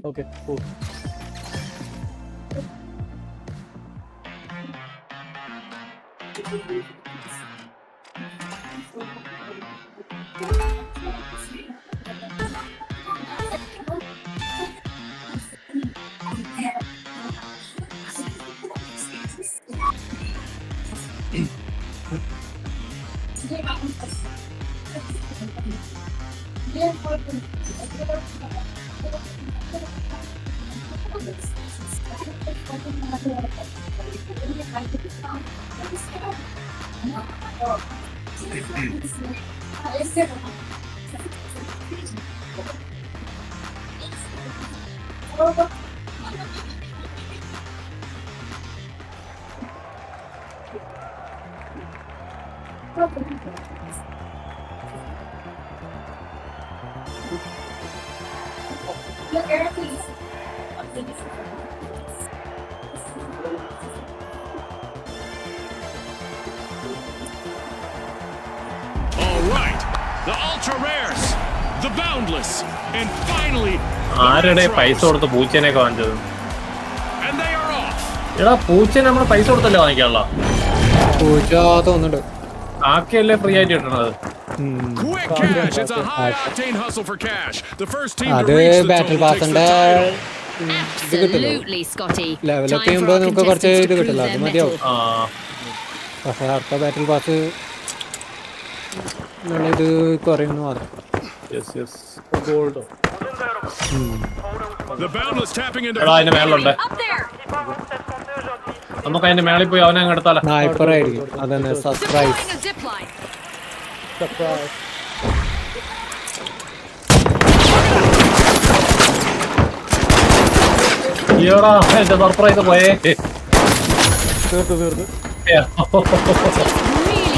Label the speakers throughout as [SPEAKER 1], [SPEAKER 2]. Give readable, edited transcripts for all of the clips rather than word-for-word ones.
[SPEAKER 1] Okay, cool.
[SPEAKER 2] The ultra rares, the boundless, and finally,
[SPEAKER 3] ആരുടെ പൈസ കൊടുത്ത് പൂച്ചേനെയൊക്കെ വാങ്ങിച്ചത്?
[SPEAKER 2] and they are off.
[SPEAKER 3] എടാ പൂച്ചനെ നമ്മള് പൈസ കൊടുത്തല്ലേ വാങ്ങിക്കാനുള്ള?
[SPEAKER 1] പൂച്ച തോന്നുന്നുണ്ട്.
[SPEAKER 3] ആക്കിയല്ലേ ഫ്രീ ആയിട്ട് കിട്ടണത്?
[SPEAKER 2] Quick cash, it's a high octane hustle for cash. The first team to
[SPEAKER 1] അത്
[SPEAKER 2] reach the
[SPEAKER 1] battle
[SPEAKER 2] total takes the
[SPEAKER 1] പാസിന്റെ
[SPEAKER 2] title.
[SPEAKER 4] Absolutely, Scotty.
[SPEAKER 1] ലെവലൊക്കെ
[SPEAKER 4] Time
[SPEAKER 1] ചെയ്യുമ്പോൾ
[SPEAKER 4] for our
[SPEAKER 1] നമുക്ക് കുറച്ച്
[SPEAKER 4] contestants
[SPEAKER 1] ഇത്
[SPEAKER 4] to
[SPEAKER 1] കിട്ടില്ല,
[SPEAKER 4] prove
[SPEAKER 1] അത്
[SPEAKER 4] their
[SPEAKER 1] മതിയാവും.
[SPEAKER 4] mettle.
[SPEAKER 3] ആ
[SPEAKER 1] പക്ഷെ അടുത്ത ബാറ്റിൽ പാസ് ഇത് കുറയുന്നു മാത്രം.
[SPEAKER 3] ഗോൾഡോ
[SPEAKER 2] The boundless tapping into
[SPEAKER 3] എടാ അതിന്റെ മേളുണ്ട്.
[SPEAKER 4] Up there!
[SPEAKER 3] നമുക്ക് അതിന്റെ മേളിൽ പോയി അവനെ അങ്ങ് എടുത്താലോ?
[SPEAKER 1] സ്നൈപ്പർ ആയിരിക്കും അതന്നെ. Surprise.
[SPEAKER 4] Deploying a zip line.
[SPEAKER 3] ഈടാ എന്റെ സർപ്രൈസ് പോയേ.
[SPEAKER 4] Really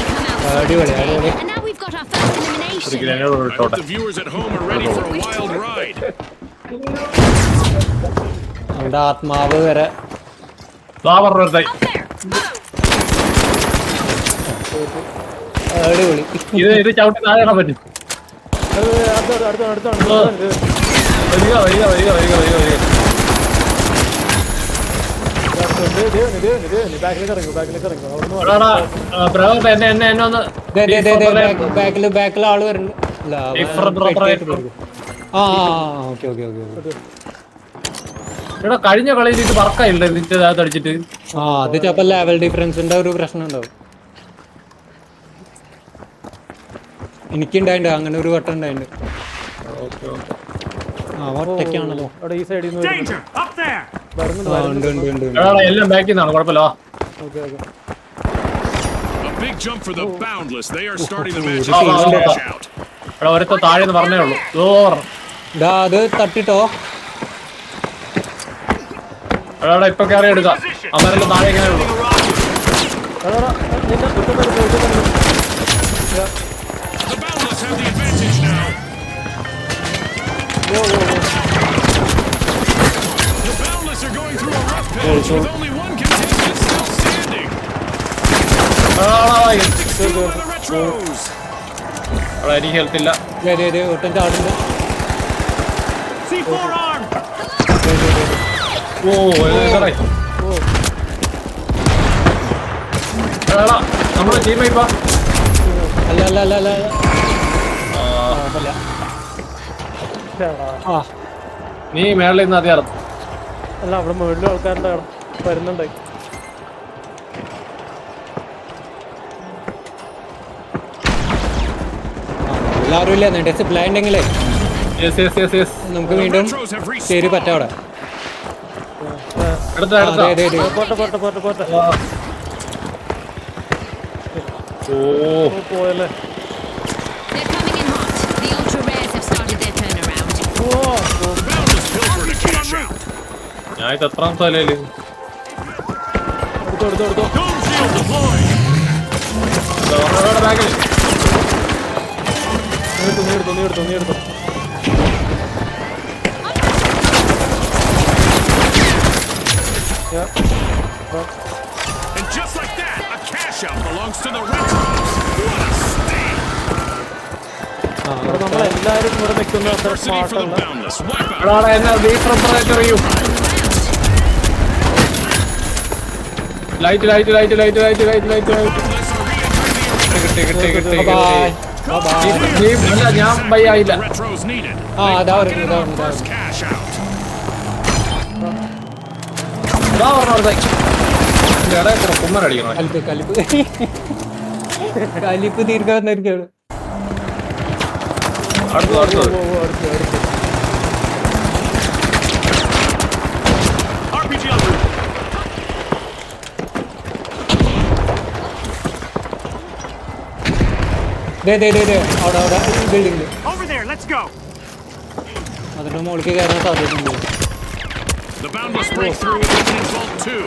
[SPEAKER 4] come out.
[SPEAKER 1] അടിപൊളി അടിപൊളി.
[SPEAKER 4] And now we've got our first elimination.
[SPEAKER 2] I hope the viewers at home are ready for a wild ride.
[SPEAKER 1] അവന്റെ ആത്മാവ് വരെ
[SPEAKER 3] പറഞ്ഞ
[SPEAKER 4] Up there!
[SPEAKER 1] അടിപൊളി.
[SPEAKER 3] ഇത് ചവിട്ടി താഴെ ഇടാൻ പറ്റും. വരിക വരിക വരിക വരിക വരിക വരിക. എന്നെ ഒന്ന്
[SPEAKER 1] ബാക്കില് ആള് വരുന്നുണ്ട്. ആ ഓക്കെ ഓക്കെ ഓക്കെ.
[SPEAKER 3] എടാ കഴിഞ്ഞ കളിയിൽ ഇത് വർക്കായില്ല ഇതിന്റെ അകത്ത് അടിച്ചിട്ട്.
[SPEAKER 1] ആ അത് ചിലപ്പോ ലെവൽ ഡിഫറൻസിന്റെ ഒരു പ്രശ്നം ഉണ്ടാവും. എനിക്കുണ്ടായിട്ടുണ്ട് അങ്ങനെ ഒരു വട്ടം ഉണ്ടായിട്ടുണ്ട്. ആ ഒറ്റയ്ക്കാണല്ലോ.
[SPEAKER 3] എല്ലാം ബാക്കിൽ നിന്നാണ് കുഴപ്പമില്ല.
[SPEAKER 2] A big jump for the boundless. They are starting the match as they dash out.
[SPEAKER 3] എടാ ഒരുത്ത താഴെന്ന് പറഞ്ഞേ ഉള്ളൂ.
[SPEAKER 1] അത് തട്ടിട്ടോ.
[SPEAKER 3] എടാ ഇപ്പൊ കയറി എടുക്കാം. അവരെല്ലാം താഴെ ഇങ്ങനെ ഉള്ളു.
[SPEAKER 2] The boundless have the advantage now. The boundless are going through a rough patch with only one contestant still standing. Still on the retros.
[SPEAKER 3] എനിക്ക് ഹെൽത്ത് ഇല്ല.
[SPEAKER 1] ഒട്ടും ചാടുണ്ട്.
[SPEAKER 2] C4 arm.
[SPEAKER 3] നമ്മളെ ടീം ഇപ്പൊ
[SPEAKER 1] അല്ല അല്ല അല്ല അല്ല ആ
[SPEAKER 3] നീ മേളിൽ നിന്ന് അറിയാം.
[SPEAKER 5] അല്ല അവിടെ മുകളിലും ആൾക്കാരുടെ വരുന്നുണ്ട്.
[SPEAKER 1] എല്ലാവരും ഇല്ല ഡിസിപ്ലൈൻ ഉണ്ടെങ്കിലേ നമുക്ക് വീണ്ടും ശരി പറ്റാം അവിടെ.
[SPEAKER 5] പോയല്ലേ.
[SPEAKER 4] They're coming in hot. The ultra rares have started their turnaround.
[SPEAKER 2] The boundless pilfer to cash out.
[SPEAKER 3] ഞാൻ ഇത് എത്രാമത്തെ നിലയില്?
[SPEAKER 2] Dome shield deployed.
[SPEAKER 3] ബാഗിൽ
[SPEAKER 5] നീ എടുത്തു.
[SPEAKER 2] And just like that, a cash out belongs to the retros. What a stake.
[SPEAKER 5] നമ്മളെ എല്ലാരും ഇവിടെ നിൽക്കുന്ന അത്ര
[SPEAKER 2] Adversity for the
[SPEAKER 5] സ്മാർട്ടല്ല.
[SPEAKER 2] boundless. Wipe out.
[SPEAKER 3] എടാ എന്നെ ഡീപ്രപ്പറേറ്റ് ചെയ്യൂ. Light
[SPEAKER 2] Boundless are re-entering the arena.
[SPEAKER 1] Bye bye.
[SPEAKER 3] ഞാൻ ബൈ ആയില്ല.
[SPEAKER 2] Retros needed.
[SPEAKER 1] ആ അതാ ഒരു
[SPEAKER 2] First cash out.
[SPEAKER 3] കുമ്മനടിക്കണം.
[SPEAKER 1] കലിപ്പ് തീർക്കാന്നിരിക്കാണ്.
[SPEAKER 3] അടുത്തത്
[SPEAKER 2] RPG on route.
[SPEAKER 1] അവിടെ building
[SPEAKER 2] Over there, let's go.
[SPEAKER 1] അതിന്റെ മുകളിലേക്ക് കയറാൻ സാധ്യതയുണ്ട്.
[SPEAKER 2] The boundless break through with Infinite Vault 2.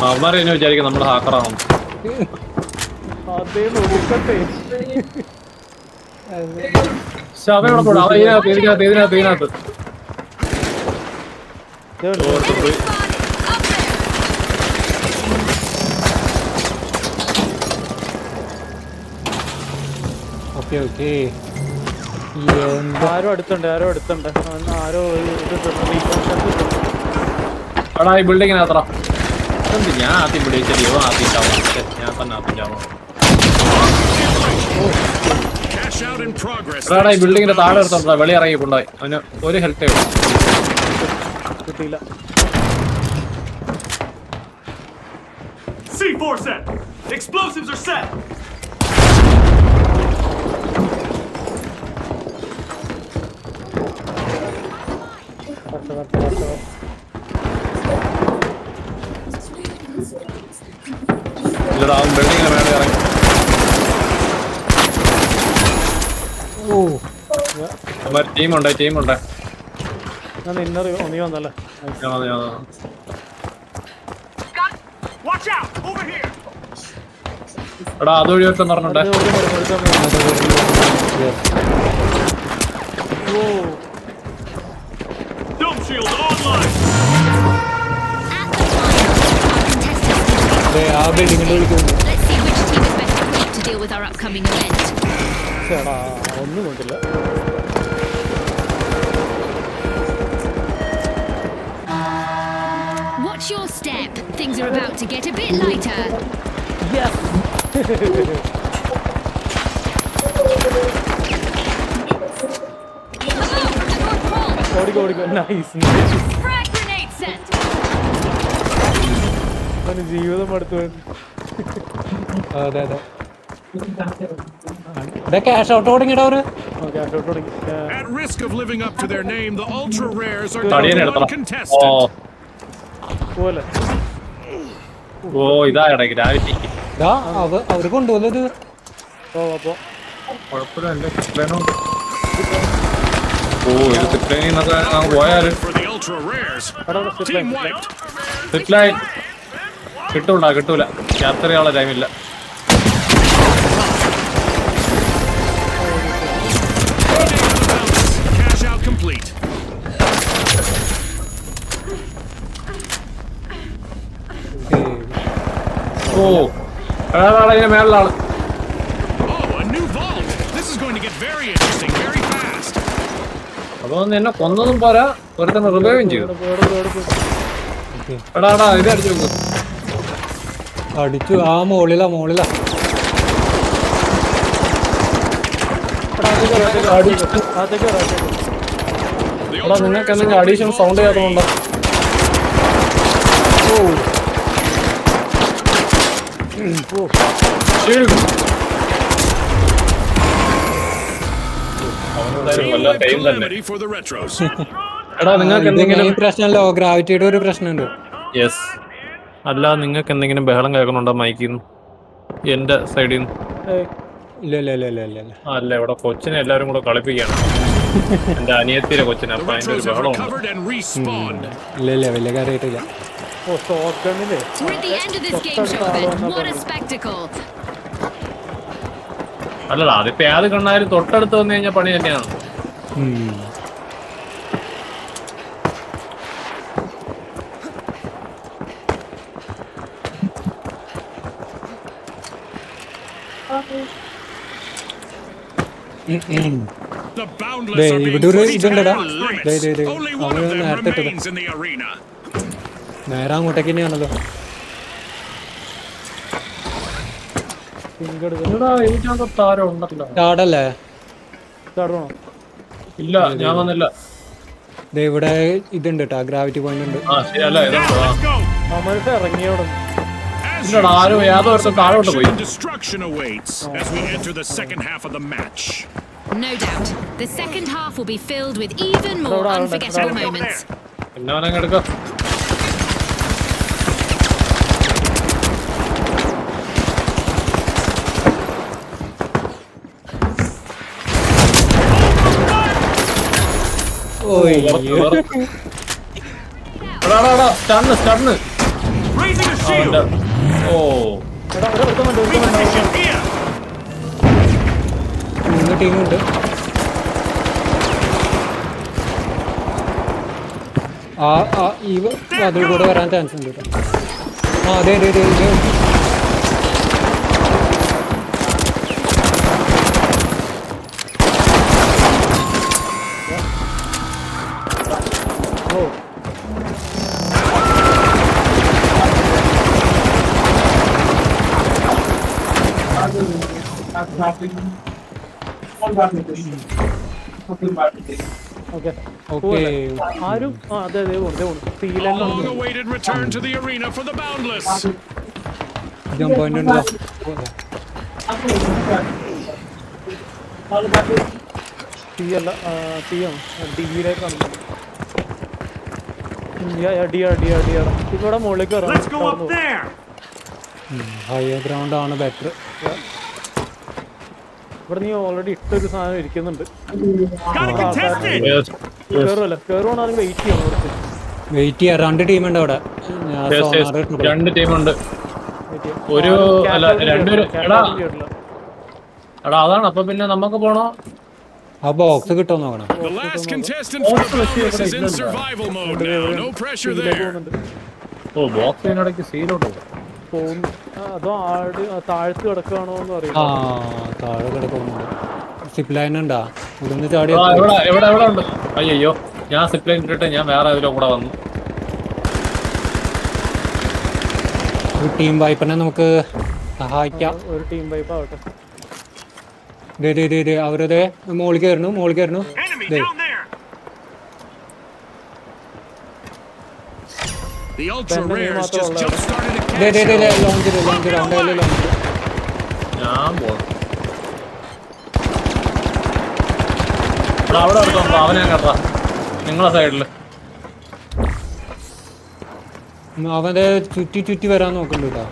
[SPEAKER 3] അവന്മാരെ എന്നെ വിചാരിക്കും നമ്മുടെ ഹാക്കറാണ്.
[SPEAKER 5] അതേ നോക്കട്ടെ.
[SPEAKER 3] അവയോടെ പോടാ. അവ ഇതിനകത്ത്
[SPEAKER 1] ഓക്കെ ഓക്കെ.
[SPEAKER 5] ആരോ അടുത്തുണ്ട്. ആരോ
[SPEAKER 3] എടാ ഈ ബിൽഡിങ്ങിനകത്ര ഞാൻ ആദ്യം പിടിച്ചോ ആദ്യം ചാവാം. ഞാൻ തന്നെ ആദ്യം ചാവാം.
[SPEAKER 2] Cash out in progress.
[SPEAKER 3] എടാ ഈ ബിൽഡിങ്ങിന്റെ താഴെ എടുത്തോണ്ടാ വെളി ഇറങ്ങി കൊണ്ടുപോയി. അവന് ഒരു ഹെൽത്തേ ഉള്ളൂ.
[SPEAKER 5] കിട്ടിയില്ല.
[SPEAKER 2] C4 set. Explosives are set.
[SPEAKER 3] ഇല്ലടാ അവൻ ബിൽഡിങ്ങിന് മേലെ ഇറങ്ങി. അവന്മാർ ടീമുണ്ട്.
[SPEAKER 5] ഞാൻ നീ വന്നല്ലേ.
[SPEAKER 2] Watch out. Over here.
[SPEAKER 3] എടാ അതുവഴി ഒറ്റ പറഞ്ഞുണ്ടേ.
[SPEAKER 2] Dome shield online.
[SPEAKER 1] ആ ബിൽഡിങ്ങിന്റെ വിളിക്കുന്നു.
[SPEAKER 4] Let's see which team is best equipped to deal with our upcoming event.
[SPEAKER 5] ചേടാ ഒന്നും കൊണ്ടില്ല.
[SPEAKER 4] Watch your step. Things are about to get a bit lighter.
[SPEAKER 5] ഓടിക്കോ. Nice.
[SPEAKER 4] Frag grenade set.
[SPEAKER 5] അവന് ജീവിതം അടുത്ത്
[SPEAKER 1] അതെ ക്യാഷ് ഔട്ട് തുടങ്ങിയിടാ അവര്.
[SPEAKER 5] തുടങ്ങി.
[SPEAKER 2] At risk of living up to their name, the ultra rares are
[SPEAKER 3] തടിയനെ
[SPEAKER 2] down
[SPEAKER 3] എടുത്തടാ.
[SPEAKER 2] one contestant.
[SPEAKER 5] പോലെ
[SPEAKER 3] ഓ ഇതായടാ gravity.
[SPEAKER 1] അവര് കൊണ്ടുപോലത്.
[SPEAKER 5] അപ്പൊ
[SPEAKER 3] കുഴപ്പമില്ല. എന്റെ സിപ്ലൈനോ ഇത് സിപ്ലൈനൊക്കെ പോയാല്
[SPEAKER 2] For the ultra rares. Team wiped.
[SPEAKER 3] Zipline കിട്ടൂല. ക്യാപ്ചർ ചെയ്യാനുള്ള ടൈമില്ല.
[SPEAKER 2] Cash out complete.
[SPEAKER 3] ഇതിന്റെ മേളിലുള്ള ആള്.
[SPEAKER 2] Oh, a new vault. This is going to get very interesting very fast.
[SPEAKER 3] അതൊന്നും എന്നെ കൊന്നതും പോരാ, ഒരുത്തന്നെ റിവൈവും ചെയ്തു. എടാ ഇത് അടിച്ചു നോക്ക്.
[SPEAKER 1] അടിച്ചു. ആ മോളിലാ
[SPEAKER 3] എടാ നിങ്ങൾക്ക് എന്തെങ്കിലും അഡീഷണൽ സൗണ്ട് കേൾക്കുന്നുണ്ടോ?
[SPEAKER 2] Team calamity for the retros.
[SPEAKER 3] എടാ നിങ്ങൾക്ക് എന്തെങ്കിലും
[SPEAKER 1] പ്രശ്നമല്ലോ, ഗ്രാവിറ്റിയുടെ ഒരു പ്രശ്നമുണ്ട്.
[SPEAKER 3] യെസ്. അല്ല നിങ്ങൾക്ക് എന്തെങ്കിലും ബഹളം കേൾക്കുന്നുണ്ടോ മൈക്കിൽ നിന്ന്, എന്റെ സൈഡിൽ നിന്ന്?
[SPEAKER 1] ഇല്ല.
[SPEAKER 3] അല്ല ഇവിടെ കൊച്ചിനെ എല്ലാരും കൂടെ കളിപ്പിക്കുകയാണ്. എന്റെ അനിയത്തിയുടെ കൊച്ചിനെ.
[SPEAKER 2] The
[SPEAKER 3] അപ്പൊ അതിന്റെ ഒരു
[SPEAKER 2] retros have
[SPEAKER 3] ബഹളമുണ്ട്.
[SPEAKER 2] recovered and respawned.
[SPEAKER 1] ഇല്ല വലിയ കാര്യമായിട്ടില്ല.
[SPEAKER 4] We're at the end of this game show event. What a spectacle.
[SPEAKER 3] അല്ലടാ അതിപ്പോ ഏത് കണ്ണാലും തൊട്ടടുത്ത് വന്നു കഴിഞ്ഞാൽ പണി തന്നെയാണ്.
[SPEAKER 2] The boundless are being
[SPEAKER 1] ഇവിടെ ഒരു
[SPEAKER 2] pushed to
[SPEAKER 1] ഇതുണ്ടടാ.
[SPEAKER 2] their limits. Only one of them
[SPEAKER 1] നേരത്തെ ഇട്ടത്.
[SPEAKER 2] remains in the arena.
[SPEAKER 1] നേരെ അങ്ങോട്ടേക്ക് തന്നെയാണല്ലോ.
[SPEAKER 3] എടാ, എനിക്കകത്ത് ആരോ ഉണ്ടല്ലോ.
[SPEAKER 1] ചാടല്ലേ?
[SPEAKER 5] ചാടണോ?
[SPEAKER 3] ഇല്ല, ഞാൻ വന്നില്ല.
[SPEAKER 1] ദേ ഇവിടെ ഇതുണ്ട് കേട്ടോ, ഗ്രാവിറ്റി പോയിന്റ് ഉണ്ട്.
[SPEAKER 3] ആ ശരിയല്ല,
[SPEAKER 2] Now
[SPEAKER 3] ഇതുണ്ടോ?
[SPEAKER 2] let's go.
[SPEAKER 5] അമൽസ് ഇറങ്ങിയോടും
[SPEAKER 2] As
[SPEAKER 3] ഇല്ലടാ, ആരോ ഏതോ ഒരു താഴോട്ട് പോയി.
[SPEAKER 2] and destruction awaits as we enter the second half of the match.
[SPEAKER 4] No doubt. The second half will be filled with even more unforgettable moments.
[SPEAKER 3] പിന്നെ അവനങ്ങ് എടുക്കാം. സ്റ്റണ്ണ്.
[SPEAKER 2] Raising a shield.
[SPEAKER 3] Oh
[SPEAKER 2] Reposition here.
[SPEAKER 1] 3 ടീമുണ്ട്. ഈ അതിൽ കൂടെ വരാൻ chance ഉണ്ട് കേട്ടോ. അതെ. ഓക്കെ
[SPEAKER 5] ആരും അതെ
[SPEAKER 2] Long awaited return to the arena for the boundless.
[SPEAKER 1] Jump point ഉണ്ടോ?
[SPEAKER 5] തീ അല്ല തീയാണ് ഡിയിലേക്കാണ്. ഇവിടെ മുകളിലേക്ക്
[SPEAKER 2] Let's go up there.
[SPEAKER 1] Higher ground ആണ് ബെറ്റർ.
[SPEAKER 5] ഇവിടെ നീ ഓൾറെഡി ഇട്ടൊരു സാധനം ഇരിക്കുന്നുണ്ട്.
[SPEAKER 2] Gotta contest it.
[SPEAKER 5] കേറുമല്ലോ, കേറുവാണെങ്കിൽ വെയിറ്റ് ചെയ്യണം കുറച്ച്.
[SPEAKER 1] വെയിറ്റ് ചെയ്യാം. 2 ടീമുണ്ട് അവിടെ.
[SPEAKER 3] 2 ടീമുണ്ട്. ഒരു അല്ല രണ്ടുപേരും. എടാ അതാണ്. അപ്പൊ പിന്നെ നമുക്ക് പോണോ?
[SPEAKER 1] ആ ബോക്സ് കിട്ടുമോ നോക്കണം.
[SPEAKER 2] The last contestant for the boundless is in survival mode now. No pressure there.
[SPEAKER 3] ഓ ബോക്സിനിടയ്ക്ക് സീലോട്ട്
[SPEAKER 5] പോകുന്നു. അതോ താഴ്ത്ത് കിടക്കുകയാണോ എന്ന് അറിയില്ല.
[SPEAKER 1] താഴെ കിടക്കുന്നുണ്ട്. സിപ്പ് ലൈൻ ഉണ്ടാ ഇവിടുന്ന് ചാടി.
[SPEAKER 3] എവിടെ ഉണ്ട്? അയ്യോ, ഞാൻ സിപ്പ് ലൈൻ ഇട്ടിട്ട് ഞാൻ വേറെ അതിലോ കൂടെ വന്നു.
[SPEAKER 1] ഒരു ടീം വൈപ്പിനെ നമുക്ക് സഹായിക്കാം.
[SPEAKER 5] ഒരു ടീം വൈപ്പ് ആവട്ടെ.
[SPEAKER 1] അവരത് മോളിൽ കയറുന്നു.
[SPEAKER 2] Enemy down there. The ultra rares just jump started to catch.
[SPEAKER 1] Launch.
[SPEAKER 3] ഞാൻ പോകും. അവിടെ എടുത്തോ, അവനെ കേട്ടാ നിങ്ങളെ സൈഡില്.
[SPEAKER 1] അവന്റെ ചുറ്റി വരാൻ നോക്കുന്നുണ്ട് കേട്ടോ.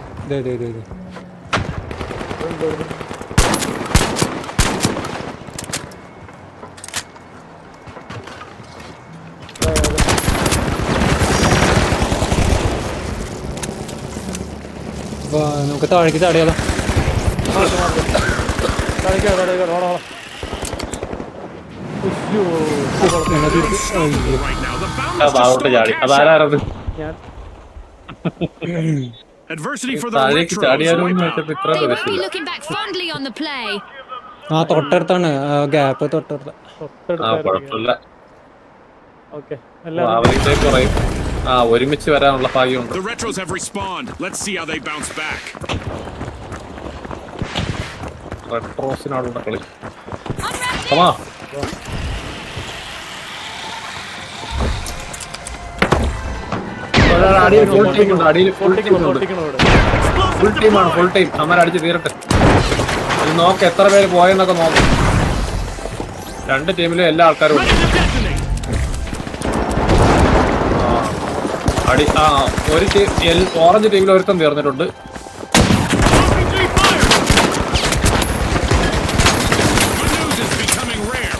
[SPEAKER 1] നമുക്ക് താഴേക്ക് ചാടിയാലോ?
[SPEAKER 2] Right now, the boundless
[SPEAKER 3] താഴോട്ട്
[SPEAKER 2] just
[SPEAKER 3] ചാടി.
[SPEAKER 2] stole
[SPEAKER 3] അതാരത്?
[SPEAKER 5] ഞാൻ
[SPEAKER 2] adversity for the
[SPEAKER 3] താഴേക്ക്
[SPEAKER 2] retros.
[SPEAKER 3] ചാടിയാലോ എന്ന്
[SPEAKER 2] Wipe out.
[SPEAKER 3] വെച്ചപ്പോ ഇത്ര
[SPEAKER 4] They won't be
[SPEAKER 3] പ്രതീക്ഷിച്ചില്ല.
[SPEAKER 4] looking back fondly on the play.
[SPEAKER 1] തൊട്ടടുത്താണ് ഗ്യാപ്പ്. തൊട്ടടുത്ത
[SPEAKER 3] കുഴപ്പമില്ല.
[SPEAKER 5] ഓക്കെ
[SPEAKER 3] അവരിലേക്ക് കുറയും. ഒരുമിച്ച് വരാനുള്ള ഭാഗ്യമുണ്ട്.
[SPEAKER 2] The retros have respawned. Let's see how they bounce back.
[SPEAKER 3] റെട്രോസിനോടുള്ള കളി.
[SPEAKER 4] I'm ready.
[SPEAKER 3] കമാ. അടിയിൽ ഫുൾ ടീം ഉണ്ട്. ഫുൾ ടീം അമ്മരടിച്ച് തീരട്ടെ. അത് നോക്ക് എത്ര പേര് പോയെന്നൊക്കെ നോക്കും. 2 ടീമിലും എല്ലാ ആൾക്കാരും ഉണ്ട്. ഒരു ടീം ഓറഞ്ച് ടീമിൽ ഒരുത്തം തീർന്നിട്ടുണ്ട്.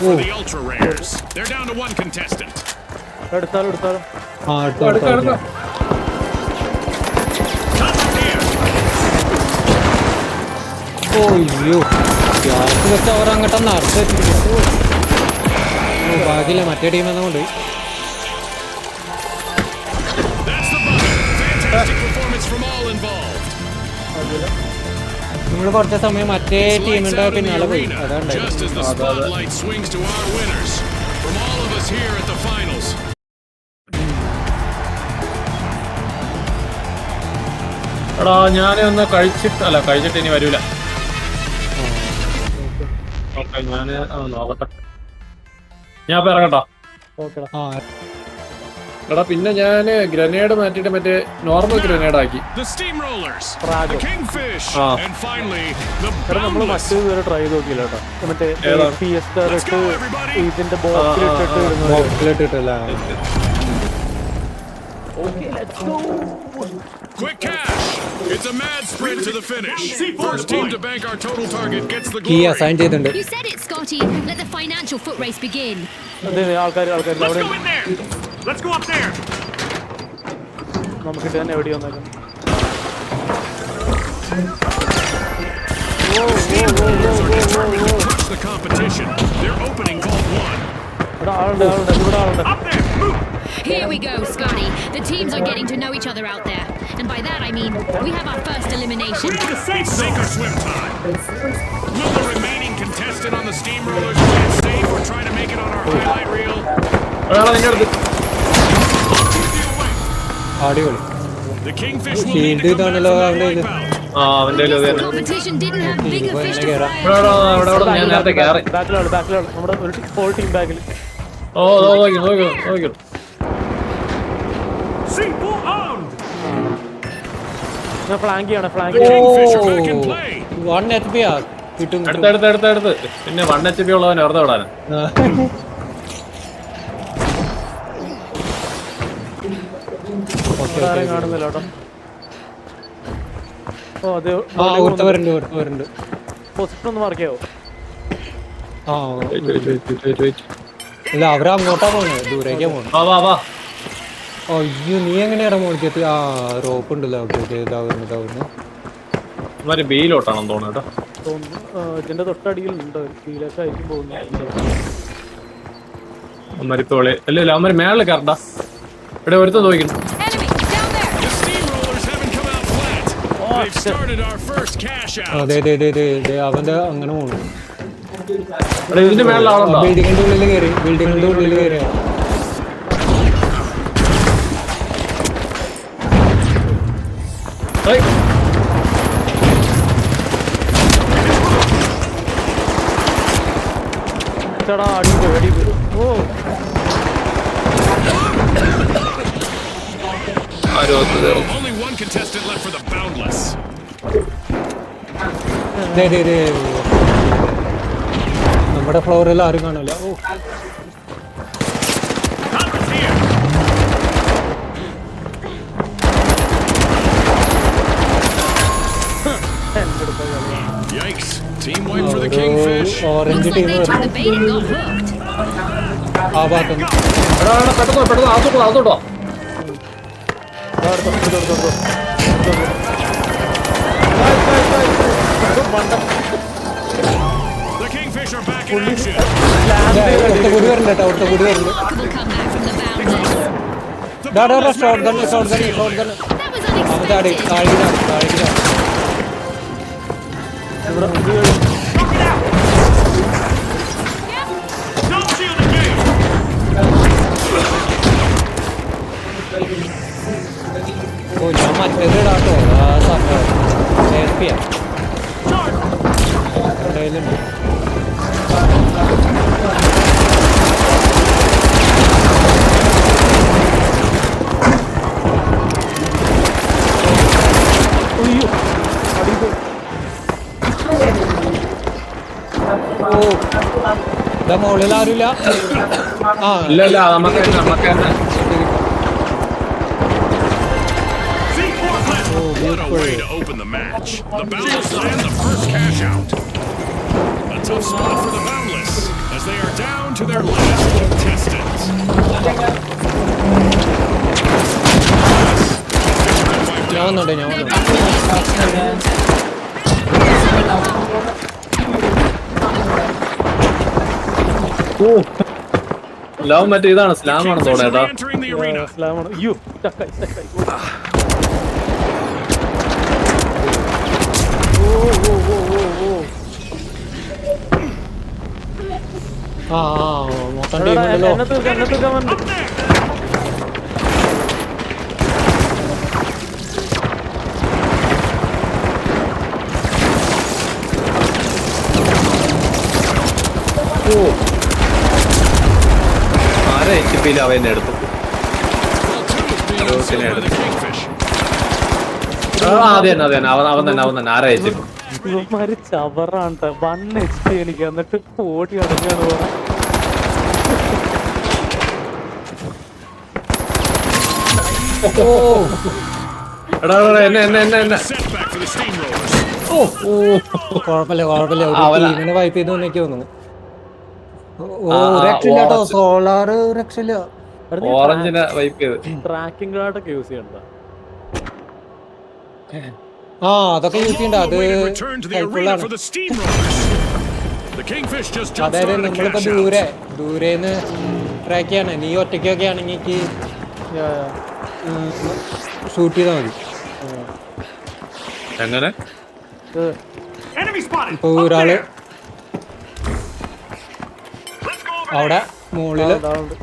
[SPEAKER 2] For the ultra rares, they're down to 1 contestant.
[SPEAKER 5] എടുത്താലോ
[SPEAKER 2] Touch here.
[SPEAKER 1] അയ്യോ ഗ്യാസ് വെച്ച് അവർ അങ്ങോട്ട് ഭാഗ്യമില്ല. മറ്റേ ടീമെന്നുകൊണ്ട്
[SPEAKER 2] That's the button. Fantastic performance from all involved.
[SPEAKER 1] നമ്മൾ കുറച്ച് സമയം മറ്റേ
[SPEAKER 2] It's lights
[SPEAKER 1] ടീമിന്റെ
[SPEAKER 2] out in the
[SPEAKER 1] പിന്നാലെ പോയി
[SPEAKER 2] arena,
[SPEAKER 1] അതാണ്
[SPEAKER 2] just as the spotlight swings to our winners. From all of us here at the finals,
[SPEAKER 3] എടാ ഞാനൊന്ന് കഴിച്ചിട്ട് ഇനി വരൂല. ഓക്കെ ഞാൻ നോക്കട്ടെ, ഞാൻ ഇപ്പൊ ഇറങ്ങട്ടോ.
[SPEAKER 5] ഓക്കെടാ.
[SPEAKER 3] എടാ പിന്നെ ഞാൻ ഗ്രനേഡ് മാറ്റിട്ട് മറ്റേ നോർമൽ ഗ്രനേഡ് ആക്കി.
[SPEAKER 2] the Steamrollers,
[SPEAKER 5] Prago.
[SPEAKER 2] the Kingfish, and finally the
[SPEAKER 5] എടാ നമ്മള്
[SPEAKER 2] Boundless.
[SPEAKER 5] മറ്റു ഇതുവരെ ട്രൈ ചെയ്ത് നോക്കിയില്ല കേട്ടോ. മറ്റേ
[SPEAKER 3] ഏതാ?
[SPEAKER 5] PS
[SPEAKER 2] Let's go, everybody.
[SPEAKER 5] ഇതിന്റെ ബോക്സിൽ ഇട്ടിട്ട് ഇടുന്നത്.
[SPEAKER 1] ബോക്സിലിട്ടിട്ടല്ല.
[SPEAKER 2] Quick cash! It's a mad sprint to the finish. First team to bank our total target gets the
[SPEAKER 1] key
[SPEAKER 2] glory.
[SPEAKER 1] Assign ചെയ്തിട്ടുണ്ട്.
[SPEAKER 4] You said it, Scotty. Let the financial foot race begin.
[SPEAKER 5] അതെ ആൾക്കാർ അവിടെ
[SPEAKER 2] there. Let's go up there.
[SPEAKER 5] നമുക്ക് തന്നെ എവിടെ വന്നേക്കാം.
[SPEAKER 2] Push the competition. They're opening Vault 1.
[SPEAKER 5] ഇവിടെ ആളുണ്ട് ഇവിടെ ആളുണ്ട്.
[SPEAKER 2] Up there. Move.
[SPEAKER 4] Here we go, Scotty. The teams are getting to know each other out there. And by that I mean, we have our first elimination.
[SPEAKER 2] It's sink or swim time. Will the remaining contestant on the Steamrollers play it safe or try to make it on our highlight reel?
[SPEAKER 1] അടിപൊളി.
[SPEAKER 2] The Kingfish will need to come back from that wipeout.
[SPEAKER 4] This competition didn't have bigger fish to fry.
[SPEAKER 3] ഞാൻ നേരത്തെ കയറി.
[SPEAKER 5] ബാക്കിലാണ് നമ്മുടെ ഒരു whole team ബാക്കിൽ.
[SPEAKER 3] നോക്കിയോ.
[SPEAKER 5] ഞാൻ ഫ്ലാങ്ക് ചെയ്യണം
[SPEAKER 2] The Kingfish are back in play.
[SPEAKER 1] 1 HP ആ കിട്ടും.
[SPEAKER 3] എടുത്ത് പിന്നെ 1 HP ഉള്ളവൻ വെറുതെ വിടാന്.
[SPEAKER 5] ആരെയും കാണുന്നില്ല കേട്ടോ. ഓ അതെ
[SPEAKER 1] ഒരുത്തവരുണ്ട്.
[SPEAKER 5] പൊസിഷൻ ഒന്ന് മാർക്ക് ചെയ്യാവോ?
[SPEAKER 1] ആ ഇല്ല അവരങ്ങോട്ടാ പോണേ, ദൂരേക്കാ പോണേ.
[SPEAKER 3] വാ
[SPEAKER 1] അയ്യോ നീ എങ്ങനെയാടാ മോളിക്കത്ത്? ആ റോപ്പ് ഉണ്ടല്ലോ. ഓക്കെ ഇതാവുന്നു.
[SPEAKER 3] ബിയിലോട്ടാണെന്ന് തോന്നുന്നു കേട്ടോ.
[SPEAKER 5] തോന്നുന്നു ഇതിന്റെ തൊട്ടടിയിൽ ഉണ്ട്. കീഴൊക്കെ ആയിരിക്കും പോകുന്നത്.
[SPEAKER 3] അമ്മരിപ്പോളെ അല്ലല്ലോ അമ്മര് മേളിൽ കയറണ്ടാ. ഇവിടെ ഒരുത്ത നോക്കുന്നു.
[SPEAKER 4] Enemy, down there!
[SPEAKER 2] The Steamrollers haven't come out flat. They've started our first cash out.
[SPEAKER 1] അതെ അവന്റെ അങ്ങനെ പോണു.
[SPEAKER 3] ഇതിന്റെ മേളിൽ ആളുണ്ടോ?
[SPEAKER 1] ബിൽഡിങ്ങിന്റെ ഉള്ളിൽ കയറി.
[SPEAKER 5] ചേട്ടാ അടിയുണ്ട് വെടി വരും. ഓ
[SPEAKER 2] Only one contestant left for the Boundless.
[SPEAKER 1] നമ്മുടെ ഫ്ലോറിൽ ആരും കാണില്ല.
[SPEAKER 2] Conference here. Yikes. Team wipe for the Kingfish.
[SPEAKER 1] Orange
[SPEAKER 4] Looks
[SPEAKER 1] team
[SPEAKER 4] like they took the bait and got hooked.
[SPEAKER 1] ആ ഭാഗത്തുനിന്ന്.
[SPEAKER 3] പെട്ടെന്ന് അതോട്ടോ.
[SPEAKER 2] The Kingfish are back in action.
[SPEAKER 1] ഒറ്റ കൂടി വരണ്ട കേട്ടോ.
[SPEAKER 4] Remarkable comeback from the Boundless.
[SPEAKER 1] Shot gun.
[SPEAKER 4] That was unexpected.
[SPEAKER 1] താഴേക്ക്.
[SPEAKER 2] Don't shield the game.
[SPEAKER 1] ഓ ഞാൻ മറ്റേത് ഇടാട്ടോ. ആ സംഭവം സേഫ്റ്റിയാ. കയ്യിലുണ്ട്. ഓ മോളിൽ ആരുമില്ല. ആ
[SPEAKER 3] ഇല്ല നമുക്ക്
[SPEAKER 2] What a way to open the match. The Boundless land the first cash out. A tough spot for the Boundless as they are down to their last contestant.
[SPEAKER 1] ഞാൻ വന്നോട്ടെ.
[SPEAKER 4] They're definitely a stick.
[SPEAKER 3] Love മറ്റേ ഇതാണ് സ്ലാമാണ്
[SPEAKER 2] Kingfish
[SPEAKER 3] തോന്നേട്ടാ.
[SPEAKER 2] are entering the arena.
[SPEAKER 5] സ്ലാമാണ്. അയ്യോ സ്റ്റക്കായി. ഓ
[SPEAKER 1] മൊത്തം ടീമുണ്ടല്ലോ.
[SPEAKER 5] എന്നെ തൂക്കാൻ വന്നു.
[SPEAKER 3] ആരെ HP അവനെ എടുത്തു.
[SPEAKER 2] Being killed by the Kingfish.
[SPEAKER 3] അതെ അവൻ തന്നെ ആരെ HP.
[SPEAKER 5] ഇവന്മാര് ചവറാണ്. 1 HP എനിക്ക് എന്നിട്ട് ഓടി അടങ്ങാണ് പോണെ.
[SPEAKER 3] എന്നെ
[SPEAKER 2] Setback for the Steamrollers.
[SPEAKER 1] കുഴപ്പമില്ല ഒരു ടീമിനെ വൈപ്പ് ചെയ്ത് എനിക്ക് തോന്നുന്നു. രക്ഷയില്ല കേട്ടോ, സോളാർ രക്ഷയില്ല.
[SPEAKER 3] ഓറഞ്ചിനെ വൈപ്പ് ചെയ്ത്
[SPEAKER 5] ട്രാക്കിംഗ് കാർഡൊക്കെ യൂസ് ചെയ്യണ്ട.
[SPEAKER 1] അതൊക്കെ യൂസ് ചെയ്യണ്ട. അത്
[SPEAKER 2] Return to the arena for the Steamrollers. The Kingfish just jumps
[SPEAKER 1] അതായത്
[SPEAKER 2] out of the
[SPEAKER 1] നമ്മളിപ്പോ
[SPEAKER 2] cash out.
[SPEAKER 1] ദൂരേന്ന് ട്രാക്ക് ചെയ്യാണ്. നീ ഒറ്റയ്ക്കൊക്കെ ആണെങ്കിൽ ഷൂട്ട് ചെയ്താൽ മതി.
[SPEAKER 3] എങ്ങനെ
[SPEAKER 1] ഇപ്പൊ ഒരാള് അവിടെ മുകളില്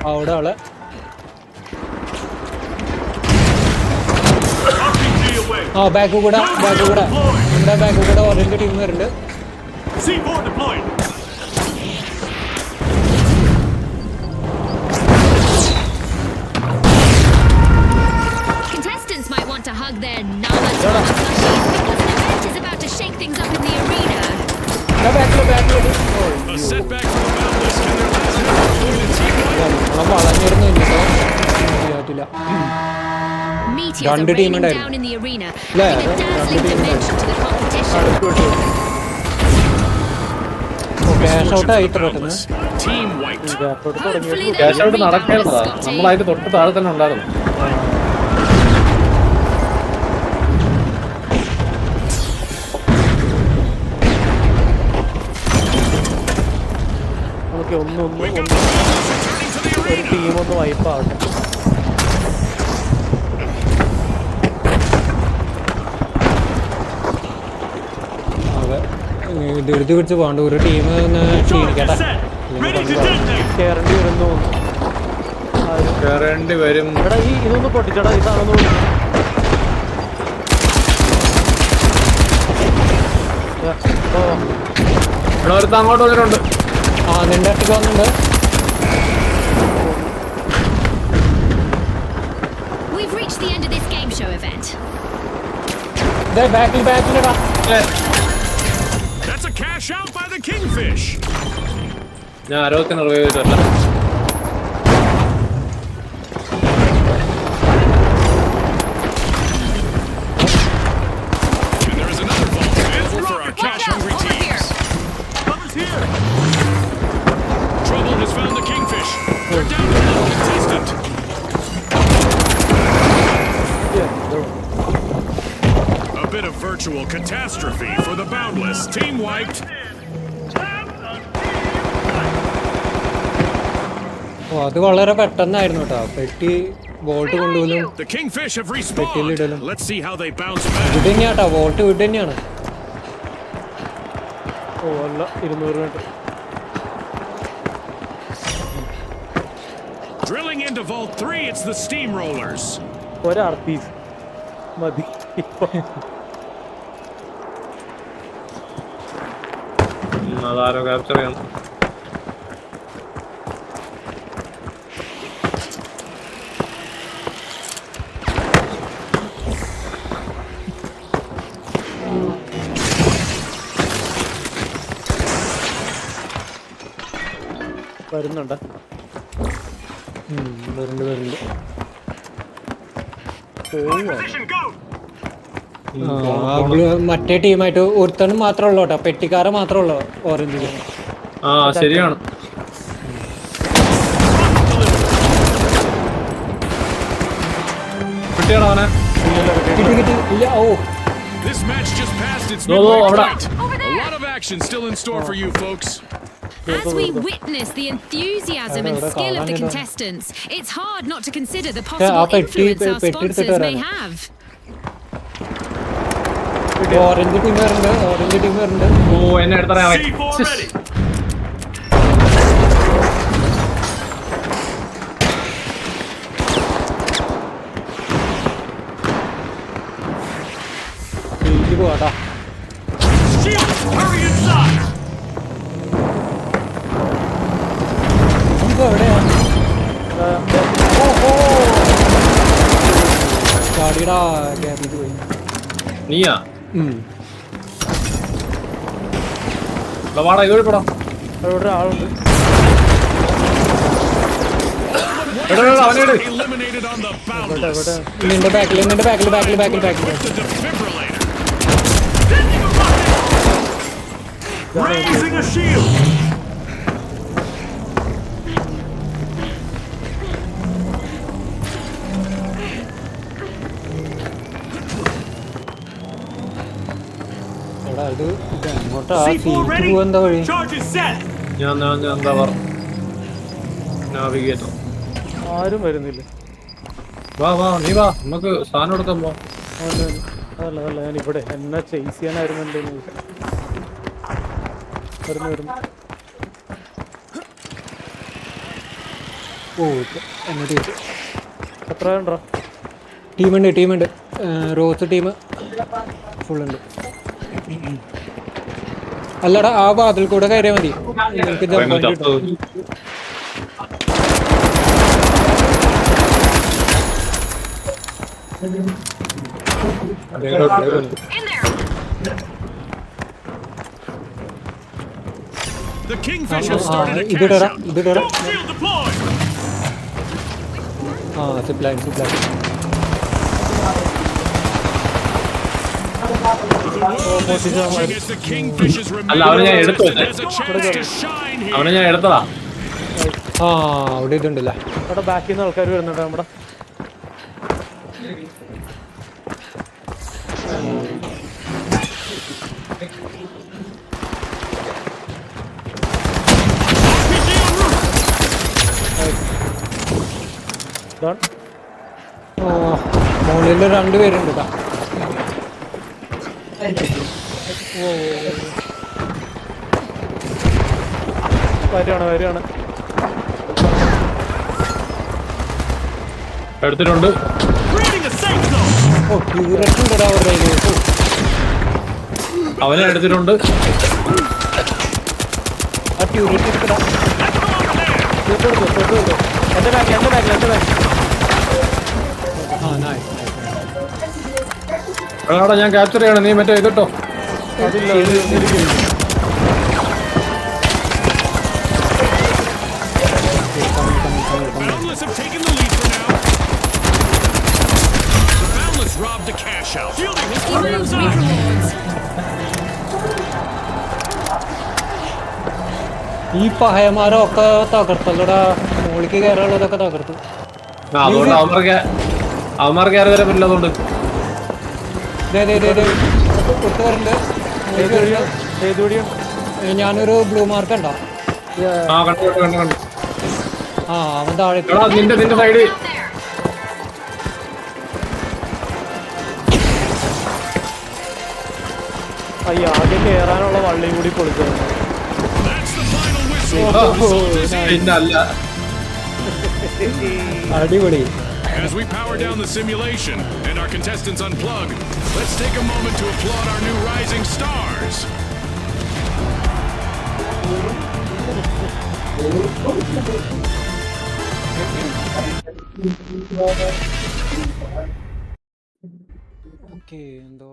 [SPEAKER 1] അവിടെ ആള് ബാക്ക് കൂടെ നമ്മുടെ ബാക്ക് കൂടെ ഓറഞ്ച് ടീം വരുന്നുണ്ട്.
[SPEAKER 4] Contestants might want to hug their Nala because an event is about to shake things up in the arena.
[SPEAKER 2] A setback for the Boundless. Can their last hit avoid a team wipe?
[SPEAKER 1] വളഞ്ഞിരുന്നു പറ്റില്ല.
[SPEAKER 4] Meteors are raining down in the arena, adding a dazzling dimension to the competition.
[SPEAKER 1] Cash out ആയിട്ട് പെട്ടെന്ന്
[SPEAKER 2] Team wiped.
[SPEAKER 4] Hopefully they'll
[SPEAKER 3] cash out
[SPEAKER 4] read
[SPEAKER 3] നടക്കേണ്ടതാ.
[SPEAKER 4] Scotty.
[SPEAKER 3] നമ്മളതിന്റെ തൊട്ട് താഴെ തന്നെ ഉണ്ടായിരുന്നു.
[SPEAKER 5] നമുക്ക് ഒന്ന്
[SPEAKER 2] We've got the Boundless returning to the
[SPEAKER 5] ഒരു
[SPEAKER 2] arena.
[SPEAKER 5] Team ഒന്ന് വൈപ്പാകട്ടെ.
[SPEAKER 1] അതെ ധൃതി പിടിച്ച് പോകണ്ട. ഒരു ടീം ക്ഷീണിക്കട്ടെ.
[SPEAKER 5] കേറേണ്ടി വരുന്നു.
[SPEAKER 3] കേറേണ്ടി വരും.
[SPEAKER 5] എടാ ഇതൊന്ന് പൊട്ടിച്ചടാ. ഇതാണെന്ന്
[SPEAKER 3] ഇവിടെ ഒരുത്ത അങ്ങോട്ട് വന്നിട്ടുണ്ട്.
[SPEAKER 1] നിന്റെ അടുത്തേക്ക് വന്നിട്ടുണ്ട്.
[SPEAKER 4] We've reached the end of this game show event.
[SPEAKER 1] ബാക്കിലിടാ.
[SPEAKER 2] That's a cash out by the Kingfish.
[SPEAKER 3] ഞാൻ ആരോഗ്യത്തിന് revive ചെയ്തിട്ടല്ല.
[SPEAKER 2] And there is another vault available for our cash-hungry teams. Trouble has found the Kingfish. They're down to one contestant. A bit of virtual catastrophe for the Boundless. Team wiped.
[SPEAKER 1] അത് വളരെ പെട്ടെന്നായിരുന്നു കേട്ടോ. പെട്ടി volt കൊണ്ടുപോലും
[SPEAKER 2] The Kingfish have respawned. Let's see how they bounce back.
[SPEAKER 1] ഇത് തന്നെയാട്ടോ. Volt വീട് തന്നെയാണ്.
[SPEAKER 5] അല്ല 200 metre.
[SPEAKER 2] Drilling into Vault 3, it's the Steamrollers.
[SPEAKER 5] ഒരാർപ്പീസ് മതി.
[SPEAKER 3] അതാരോ ക്യാപ്ചർ ചെയ്യണം.
[SPEAKER 5] വരുന്നുണ്ട്.
[SPEAKER 1] വരുന്നുണ്ട്. മറ്റേ ടീമായിട്ട് ഒരുത്തനും മാത്രമേ ഉള്ളൂ കേട്ടോ. പെട്ടിക്കാരെ മാത്രമേ ഉള്ളൂ ഓറഞ്ചിൽ.
[SPEAKER 3] ശരിയാണ്. കിട്ടിയാണോ അവനെ?
[SPEAKER 1] കിട്ടി ഇല്ല.
[SPEAKER 2] This match just passed its
[SPEAKER 3] No,
[SPEAKER 2] midway
[SPEAKER 3] over
[SPEAKER 2] point. A lot of action still in store for you folks.
[SPEAKER 4] As we witness the enthusiasm and skill of the contestants, it's hard not to consider the possible influence our sponsors may have.
[SPEAKER 1] Orange team വരുന്നുണ്ട്.
[SPEAKER 3] ഓ എന്നെ എടുത്തറ
[SPEAKER 2] C4 ready.
[SPEAKER 1] ജയിച്ചു പോവാട്ടാ.
[SPEAKER 2] Shield, hurry inside.
[SPEAKER 1] ഇപ്പൊ എവിടെയാ? ചാടിയടാ, ഗ്യാപ്പിൽ പോയി.
[SPEAKER 3] നീയാ
[SPEAKER 1] ഉം.
[SPEAKER 3] വാടാ ഇത് പോടാ.
[SPEAKER 5] അവിടെ ആളുണ്ട്.
[SPEAKER 3] അവനെട്
[SPEAKER 2] Eliminated on the boundless.
[SPEAKER 1] നിന്റെ ബാക്കിൽ
[SPEAKER 2] With the defibrillator. Raising a shield.
[SPEAKER 1] എടാ ഇത് എങ്ങോട്ടാ
[SPEAKER 2] C4
[SPEAKER 1] സീറ്റ്
[SPEAKER 2] ready.
[SPEAKER 1] പോവാ എന്താ വഴി?
[SPEAKER 2] Charge is set.
[SPEAKER 3] ഞാൻ എന്താ പറ നാവിഗേറ്റർ.
[SPEAKER 5] ആരും വരുന്നില്ല.
[SPEAKER 3] വാ നീ വാ നമുക്ക് സാധനം എടുക്കാൻ പോവാം.
[SPEAKER 5] അതല്ല ഞാൻ ഇവിടെ എന്നെ ചേസ് ചെയ്യാനായിരുന്നു എൻ്റെ വരുന്നു.
[SPEAKER 1] ഓ എന്നിട്ട്
[SPEAKER 5] എത്ര ഉണ്ടോ?
[SPEAKER 1] ടീമുണ്ട്. റോസ് ടീം ഫുള്ളുണ്ട്. അല്ലടാ ആ വാതിൽ കൂടെ കയറിയാൽ മതി. നിങ്ങൾക്ക് ജമ്പ് പോയിന്റ് കിട്ടും.
[SPEAKER 2] The Kingfisher started a
[SPEAKER 1] ഇതിടടാ
[SPEAKER 2] cash out.
[SPEAKER 1] ഇതിടടാ.
[SPEAKER 2] Bolt shield deployed.
[SPEAKER 1] ആ zipline.
[SPEAKER 2] With the world is watching as the Kingfishers
[SPEAKER 3] അല്ല, അവനെ ഞാൻ എടുത്തു
[SPEAKER 2] remain has a chance to shine here.
[SPEAKER 3] അവനെ ഞാൻ എടുത്തതാ.
[SPEAKER 1] ആ അവിടെ ഇതുണ്ടല്ലേ.
[SPEAKER 5] അവിടെ ബാക്കിൽ നിന്ന് ആൾക്കാർ വരുന്നുണ്ട് നമ്മുടെ.
[SPEAKER 1] മുകളിൽ 2 പേരുണ്ട് കേട്ടോ.
[SPEAKER 5] വരികയാണ്.
[SPEAKER 3] എടുത്തിട്ടുണ്ട്.
[SPEAKER 2] Creating a safe zone.
[SPEAKER 1] ഓ ട്യൂററ്റ് ഉണ്ടടാ അവരുടെ കയ്യില്.
[SPEAKER 3] അവനെ എടുത്തിട്ടുണ്ട്.
[SPEAKER 1] ആ ട്യൂററ്റ് എടുക്കടാ.
[SPEAKER 5] എൻ്റെ ബാഗ്.
[SPEAKER 1] ആ നൈസ്.
[SPEAKER 3] എടാ ഞാൻ ക്യാപ്ചർ ചെയ്യണം. നീ മറ്റേ ഇതിട്ടോ.
[SPEAKER 5] അതില്ല.
[SPEAKER 2] Boundless have taken the lead for now. The Boundless robbed a cash out. Shielding his fire inside.
[SPEAKER 1] ഈ പഹയന്മാരൊക്കെ തകർത്തല്ലടാ. മുകളിലേക്ക് കയറാനുള്ളതൊക്കെ തകർത്തു.
[SPEAKER 3] അതുകൊണ്ട് അവന്മാർക്ക് കയറി വരാൻ പറ്റില്ല. അതുകൊണ്ട്
[SPEAKER 1] ഒട്ടുകാരുണ്ട്. ഞാനൊരു ബ്ലൂ മാർക്ക് ഉണ്ടോ?
[SPEAKER 3] കണ്ടു.
[SPEAKER 1] ആ അവൻ താഴെ.
[SPEAKER 3] നിന്റെ സൈഡ്
[SPEAKER 5] അയ്യോ ആദ്യം കയറാനുള്ള വള്ളിയും കൂടി പൊളിച്ചത്.
[SPEAKER 2] That's the final whistle.
[SPEAKER 3] പിന്നല്ല.
[SPEAKER 1] അടിപൊളി.
[SPEAKER 2] As we power down the simulation and our contestants unplug, let's take a moment to applaud our new rising stars.
[SPEAKER 1] Okay എന്തോ